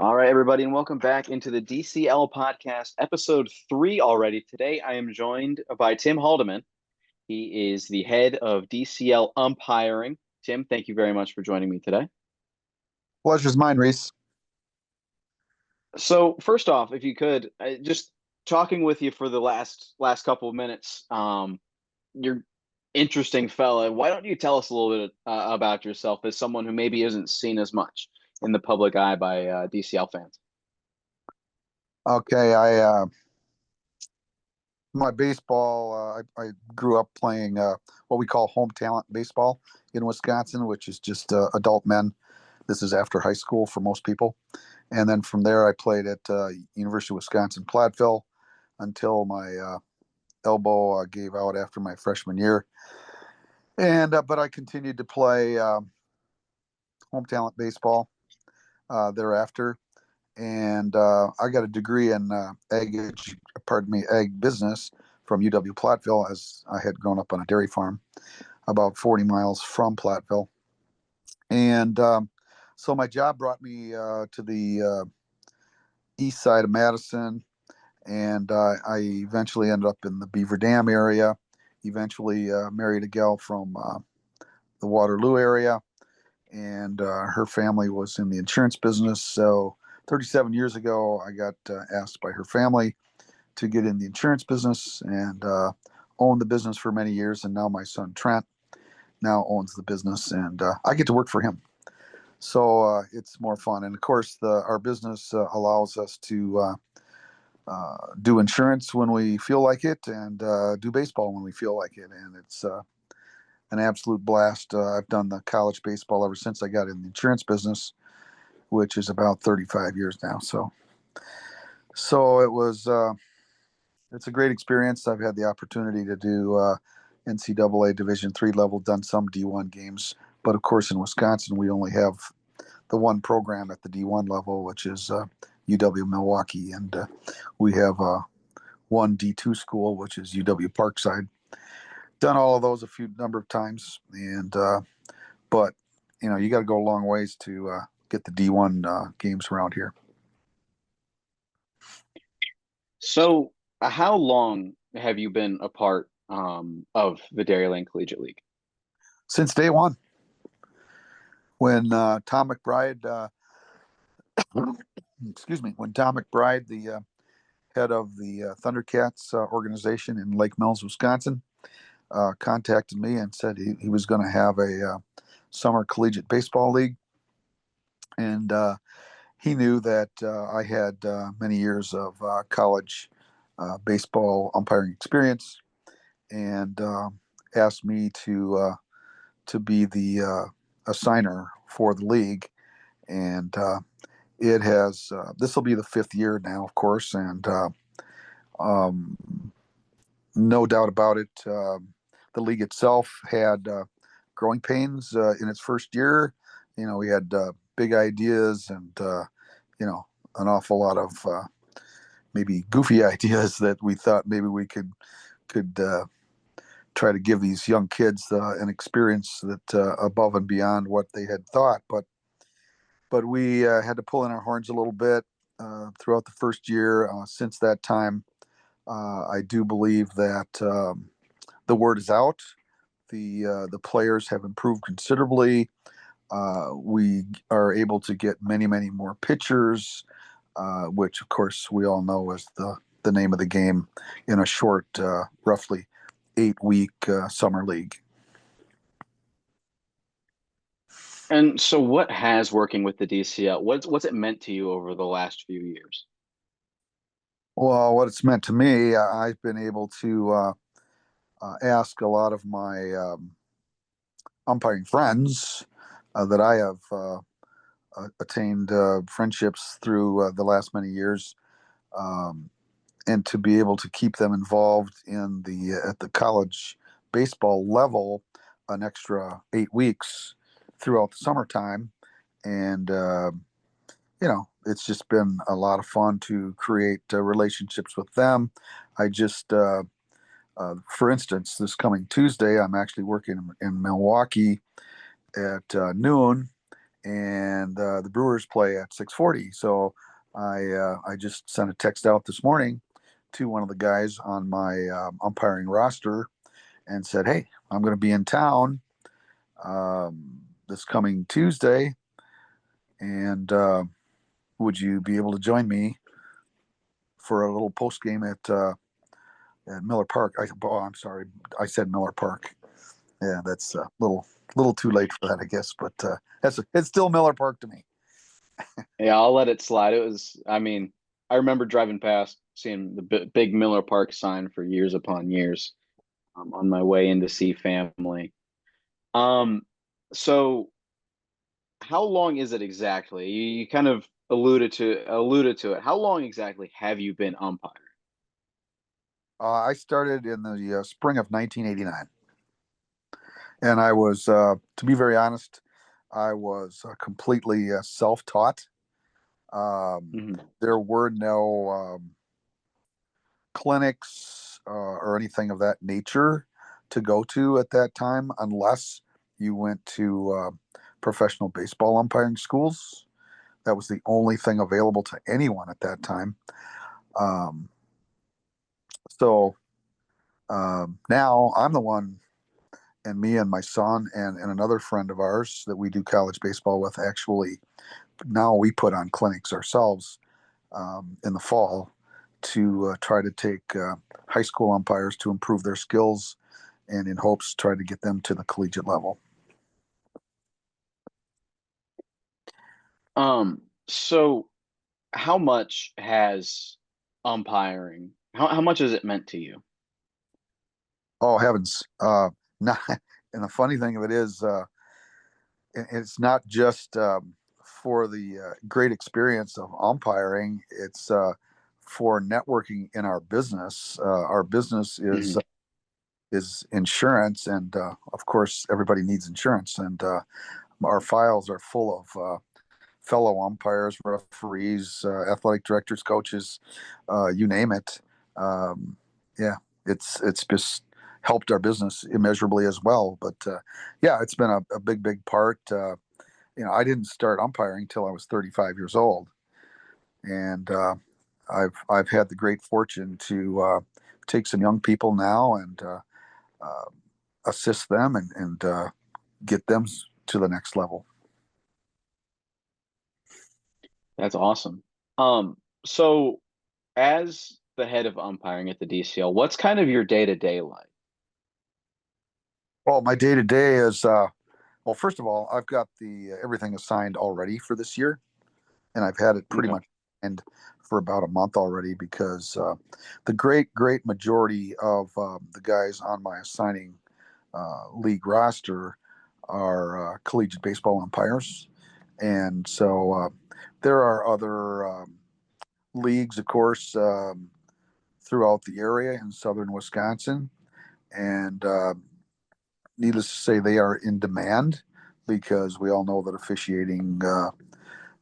All right, everybody, and welcome back into the DCL podcast, episode 3 already. Today, I am joined by Tim Haldiman. He is the head of DCL Umpiring. Tim, thank you very much for joining me today. Pleasure's mine, Rhys. So, first off, if you could, just talking with you for the last couple of minutes, you're interesting fella. Why don't you tell us a little bit about yourself as someone who maybe isn't seen as much in the public eye by DCL fans? Okay, my baseball. I grew up playing what we call home talent baseball in Wisconsin, which is just adult men. This is after high school for most people, and then from there I played at University of Wisconsin Platteville until my elbow gave out after my freshman year, and but I continued to play home talent baseball thereafter. And I got a degree in egg business from UW Platteville, as I had grown up on a dairy farm about 40 miles from Platteville. And so my job brought me to the east side of Madison, and I eventually ended up in the Beaver Dam area. Eventually married a gal from the Waterloo area, and her family was in the insurance business. So 37 years ago, I got asked by her family to get in the insurance business and own the business for many years. And now my son Trent now owns the business, and I get to work for him. So it's more fun. And of course, our business allows us to do insurance when we feel like it, and do baseball when we feel like it. And it's an absolute blast. I've done the college baseball ever since I got in the insurance business, which is about 35 years now. So it's a great experience. I've had the opportunity to do NCAA Division III level, done some D1 games, but of course in Wisconsin we only have the one program at the D1 level, which is UW Milwaukee, and we have one D2 school, which is UW Parkside. Done all of those a few number of times, and but you got to go a long ways to get the D1 games around here. So, how long have you been a part of the Dairyland Collegiate League? Since day one, when Tom McBride, excuse me, when Tom McBride, the head of the Thundercats organization in Lake Mills, Wisconsin, contacted me and said he was going to have a summer collegiate baseball league, and he knew that I had many years of college baseball umpiring experience, and asked me to be the assigner for the league. And it has this will be the 5th year now, of course, and um, no doubt about it. The league itself had growing pains in its first year. We had big ideas and an awful lot of maybe goofy ideas that we thought maybe we could try to give these young kids an experience that above and beyond what they had thought. But we had to pull in our horns a little bit throughout the first year. Since that time, I do believe that the word is out. The players have improved considerably. We are able to get many, many more pitchers, which of course we all know is the name of the game in a short, roughly 8-week summer league. And so, what has working with the DCL? What's it meant to you over the last few years? Well, what it's meant to me, I've been able to ask a lot of my umpiring friends that I have attained friendships through the last many years, um, and to be able to keep them involved in the at the college baseball level an extra 8 weeks throughout the summertime. And it's just been a lot of fun to create relationships with them. I just For instance, this coming Tuesday I'm actually working in Milwaukee at noon, and the Brewers play at 6:40. So I just sent a text out this morning to one of the guys on my umpiring roster and said, "Hey, I'm going to be in town this coming Tuesday, and would you be able to join me for a little post game at Miller Park?" I'm sorry, I said Miller Park. Yeah, that's a little too late for that, I guess. But it's still Miller Park to me. Yeah, I'll let it slide. It was, I mean, I remember driving past, seeing the big Miller Park sign for years upon years, on my way in to see family. Um, so how long is it exactly? You kind of alluded to it. How long exactly have you been umpiring? I started in the spring of 1989, and I was, to be very honest, I was completely self-taught. Hmm. There were no clinics or anything of that nature to go to at that time, unless you went to professional baseball umpiring schools. That was the only thing available to anyone at that time. Um, so now I'm the one, and me and my son and another friend of ours that we do college baseball with, actually now we put on clinics ourselves in the fall to try to take high school umpires to improve their skills, and in hopes try to get them to the collegiate level. So how much has umpiring, how much has it meant to you? Oh heavens! Not, and the funny thing of it is, it's not just for the great experience of umpiring. It's for networking in our business. Our business Hmm. is insurance, and of course, everybody needs insurance. And our files are full of fellow umpires, referees, athletic directors, coaches, you name it. Um, yeah, it's just helped our business immeasurably as well. But yeah, it's been a big part. I didn't start umpiring till I was 35 years old, and I've had the great fortune to take some young people now and uh, assist them and get them to the next level. That's awesome. Um, so as the head of umpiring at the DCL, what's kind of your day-to-day like? Well, my day to day is well. First of all, I've got the everything assigned already for this year, and I've had it pretty Okay. much and for about a month already, because the great majority of the guys on my assigning league roster are collegiate baseball umpires, and so there are other leagues, of course, throughout the area in southern Wisconsin, and needless to say, they are in demand, because we all know that officiating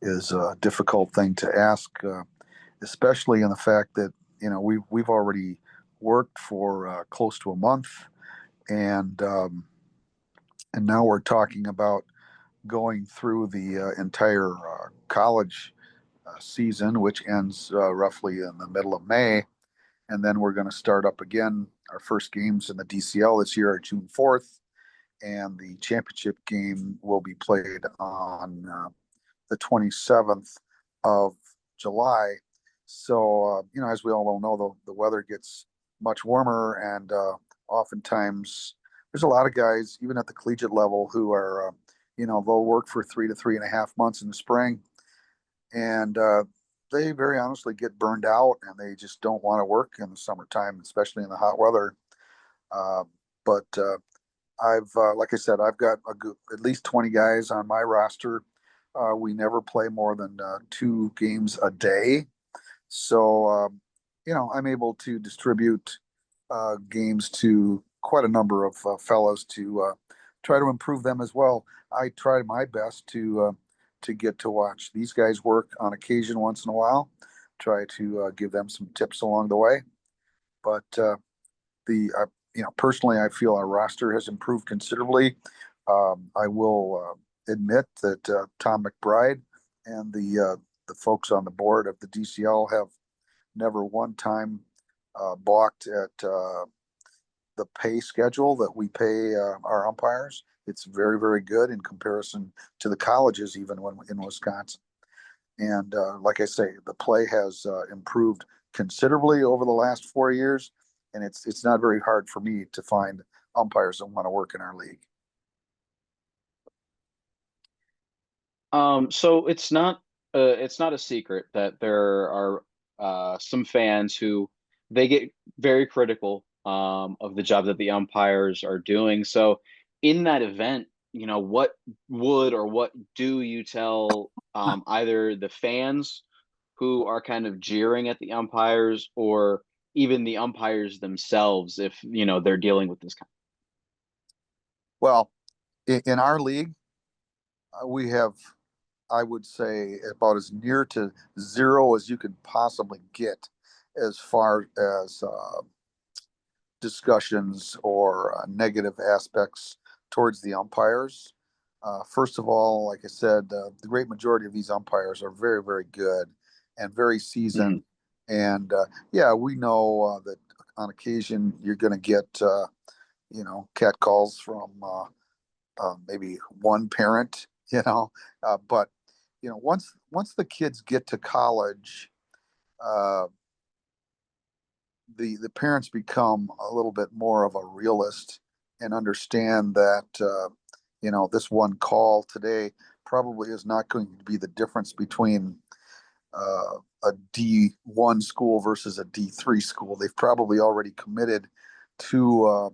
is a difficult thing to ask, especially in the fact that we've already worked for close to a month, and now we're talking about going through the entire college season, which ends roughly in the middle of May, and then we're going to start up again. Our first games in the DCL this year are June 4th, and the championship game will be played on the 27th of July. So, as we all well know, the weather gets much warmer, and oftentimes there's a lot of guys, even at the collegiate level, who are, they'll work for 3 to 3.5 months in the spring, and they very honestly get burned out, and they just don't want to work in the summertime, especially in the hot weather. Uh, but like I said, I've got at least 20 guys on my roster. We never play more than 2 games a day. So, I'm able to distribute games to quite a number of fellows to try to improve them as well. I try my best to get to watch these guys work on occasion once in a while, try to give them some tips along the way. But personally, I feel our roster has improved considerably. I will admit that Tom McBride and the folks on the board of the DCL have never one time balked at the pay schedule that we pay our umpires. It's very, very good in comparison to the colleges, even when in Wisconsin. And like I say, the play has improved considerably over the last 4 years, and it's not very hard for me to find umpires that want to work in our league. So it's not a secret that there are some fans who they get very critical of the job that the umpires are doing. So in that event, what would or what do you tell either the fans who are kind of jeering at the umpires or even the umpires themselves if they're dealing with this kind Well, in our league, we have, I would say, about as near to zero as you could possibly get as far as discussions or negative aspects towards the umpires. First of all, like I said, the great majority of these umpires are very, very good and very seasoned. of? And yeah, we know that on occasion you're going to get, cat calls from maybe one parent, but once the kids get to college, uh, the parents become a little bit more of a realist and understand that this one call today probably is not going to be the difference between a D1 school versus a D3 school. They've probably already committed to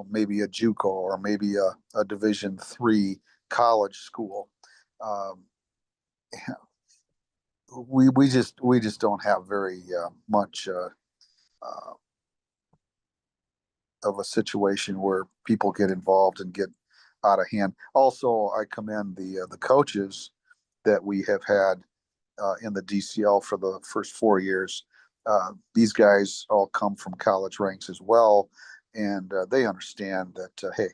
maybe a JUCO or maybe a Division 3 college school. Um, we just don't have very much uh, of a situation where people get involved and get out of hand. Also, I commend the coaches that we have had in the DCL for the first 4 years. These guys all come from college ranks as well, and they understand that hey,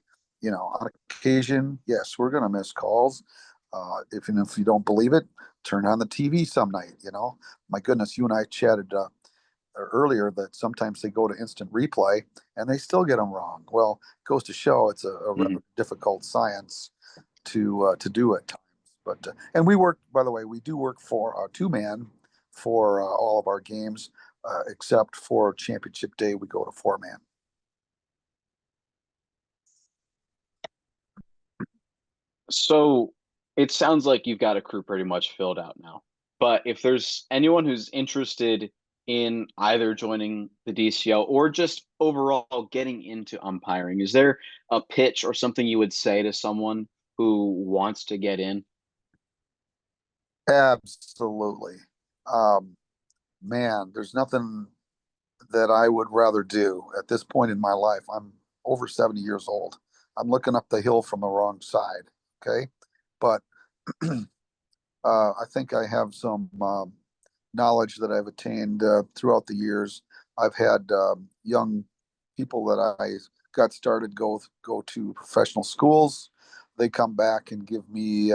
on occasion, yes, we're going to miss calls. If you don't believe it, turn on the TV some night. My goodness, you and I chatted earlier that sometimes they go to instant replay and they still get them wrong. Well, it goes to show it's a rather difficult science to do at times. But and we work, by the way, we do work for 2-man for all of our games, except for championship day, we go to 4-man. So it sounds like you've got a crew pretty much filled out now. But if there's anyone who's interested in either joining the DCL or just overall getting into umpiring, is there a pitch or something you would say to someone who wants to get in? Absolutely. Um, Man, there's nothing that I would rather do at this point in my life. I'm over 70 years old. I'm looking up the hill from the wrong side. Okay. But I think I have some knowledge that I've attained throughout the years. I've had young people that I got started go to professional schools. They come back and give me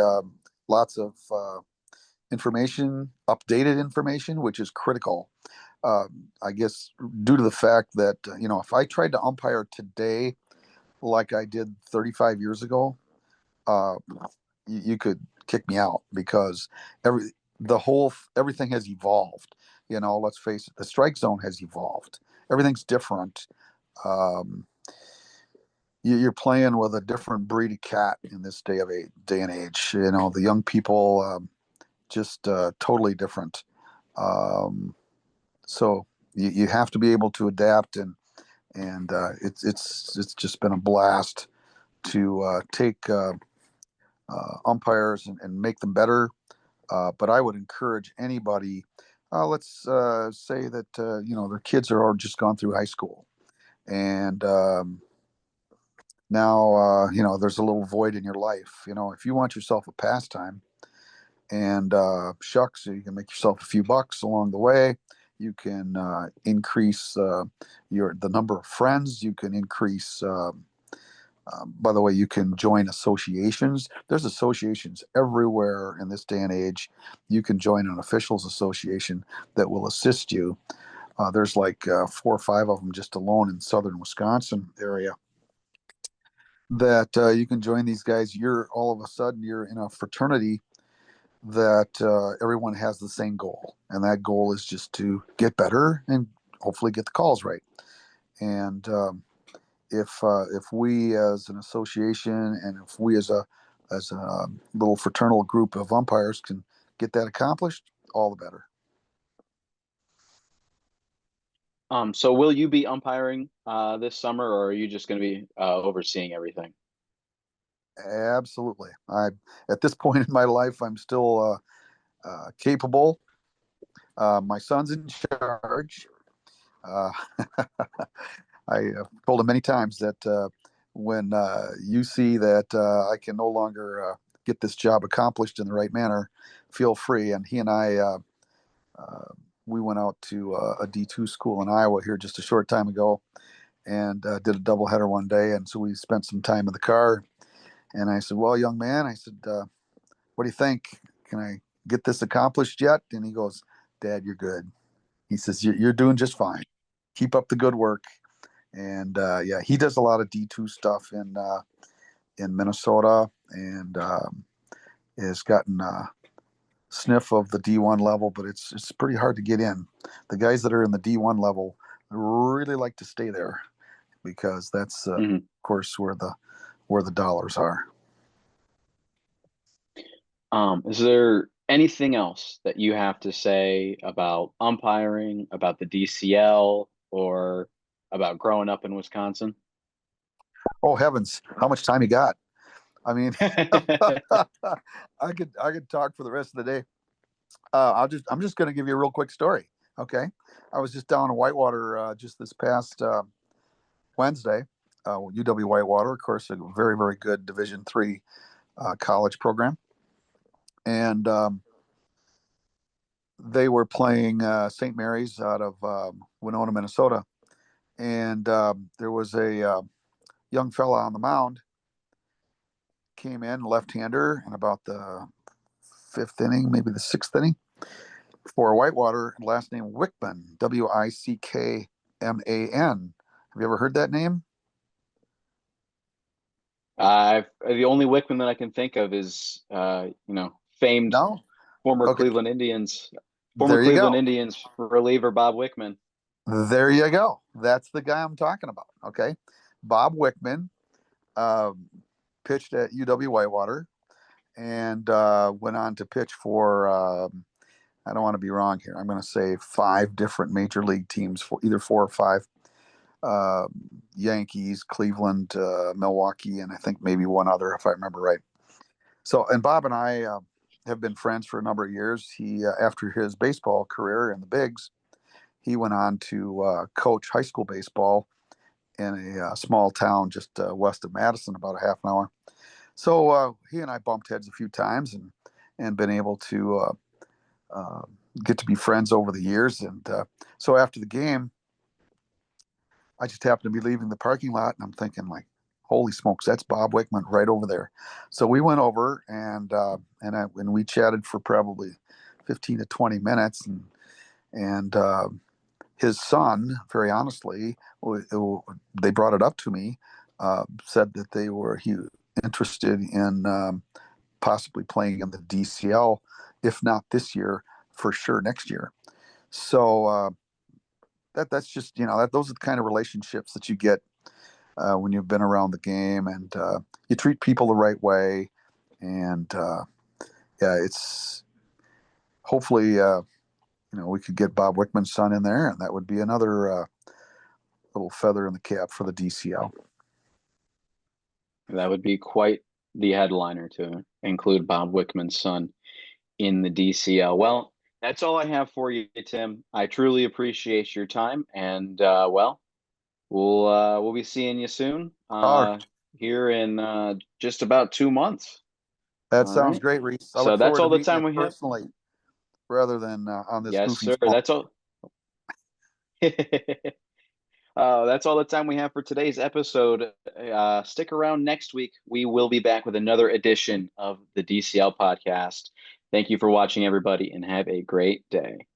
lots of information, updated information, which is critical. I guess due to the fact that if I tried to umpire today like I did 35 years ago, uh, you could kick me out because everything has evolved. Let's face it, the strike zone has evolved. Everything's different. Um, you're playing with a different breed of cat in this day and age. The young people just totally different. Um, so you have to be able to adapt, and it's just been a blast to take umpires and make them better. But I would encourage anybody. Let's say that their kids are all just gone through high school, and now there's a little void in your life. If you want yourself a pastime, and shucks, you can make yourself a few bucks along the way. You can increase the number of friends. You can increase By the way, you can join associations. There's associations everywhere in this day and age. You can join an officials association that will assist you. There's like 4 or 5 of them just alone in southern Wisconsin area that you can join these guys. You're all of a sudden you're in a fraternity that everyone has the same goal, and that goal is just to get better and hopefully get the calls right. And if we as an association and if we as a little fraternal group of umpires can get that accomplished, all the better. So will you be umpiring this summer, or are you just going to be overseeing everything? Absolutely. I At this point in my life, I'm still capable. My son's in charge. Uh, I told him many times that when you see that I can no longer get this job accomplished in the right manner, feel free. And he and I, uh, we went out to a D2 school in Iowa here just a short time ago and did a doubleheader one day. And so we spent some time in the car. And I said, "Well, young man," I said, "what do you think? Can I get this accomplished yet?" And he goes, "Dad, you're good." He says, "You're doing just fine. Keep up the good work." And yeah, he does a lot of D2 stuff in Minnesota, and has gotten a sniff of the D1 level, but it's pretty hard to get in. The guys that are in the D1 level really like to stay there because that's of course where the dollars are. Is there anything else that you have to say about umpiring, about the DCL, or about growing up in Wisconsin? Oh heavens, how much time you got? I mean, I could talk for the rest of the day. I'm just going to give you a real quick story. Okay, I was just down in Whitewater just this past Wednesday. UW Whitewater, of course, a very very good Division III college program, and they were playing St. Mary's out of Winona, Minnesota, and there was a young fella on the mound, came in left-hander in about the fifth inning, maybe the sixth inning for Whitewater, last name Wickman, Wickman. Have you ever heard that name? The only Wickman that I can think of is famed No? former Okay, Cleveland Indians, former there you Cleveland go. Indians reliever Bob Wickman. There you go. That's the guy I'm talking about. Okay. Bob Wickman um, pitched at UW Whitewater and went on to pitch for, I don't want to be wrong here. I'm going to say 5 different major league teams, for either 4 or 5. uh, Yankees, Cleveland, Milwaukee, and I think maybe one other, if I remember right. So, and Bob and I have been friends for a number of years. He, after his baseball career in the bigs, he went on to coach high school baseball in a small town just west of Madison, about a half an hour. So he and I bumped heads a few times and been able to uh, get to be friends over the years. And so after the game, I just happened to be leaving the parking lot, and I'm thinking like, "Holy smokes, that's Bob Wickman right over there." So we went over and we chatted for probably 15 to 20 minutes, and his son, very honestly, they brought it up to me, said that he interested in possibly playing in the DCL, if not this year, for sure next year. So that's just those are the kind of relationships that you get when you've been around the game, and you treat people the right way, and yeah, it's hopefully we could get Bob Wickman's son in there, and that would be another little feather in the cap for the DCL. That would be quite the headliner to include Bob Wickman's son in the DCL. Well, that's all I have for you, Tim. I truly appreciate your time, and we'll be seeing you soon All right, here in just about 2 months. that All sounds right. great, Reese. I So look that's forward to all the meeting time you we have. personally rather than on this Yes, goofy sir. phone. That's all. That's all the time we have for today's episode. Stick around next week. We will be back with another edition of the DCL podcast. Thank you for watching, everybody, and have a great day.